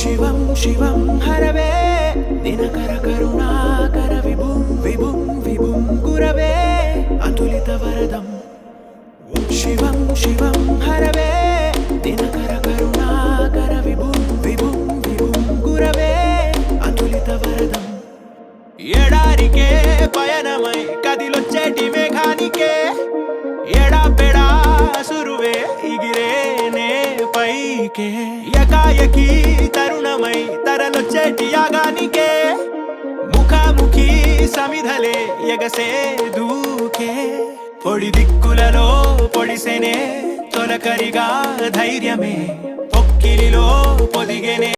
శివం శివం Haraway దినకర కరుణాకర విభుం విభుం విభుం గురవే అతులిత వరదం శివం శివం Haraway దినకర కరుణాకర విభుం విభుం విభుం గురవే అతులిత వరదం ఎడారికే పయనమై కదిలొచ్చేటి మేఘానికే ఎడా పెడా సురువే ఇగిరేనే పైకే యకాయకి తరుణమై తరలొచ్చేటి యాగానికే ముఖాముఖి సమిధలే ఎగసే దూకే పొడి దిక్కులలో పొడిసెనే తొలకరిగా ధైర్యమే పొక్కిలిలో పొదిగెనే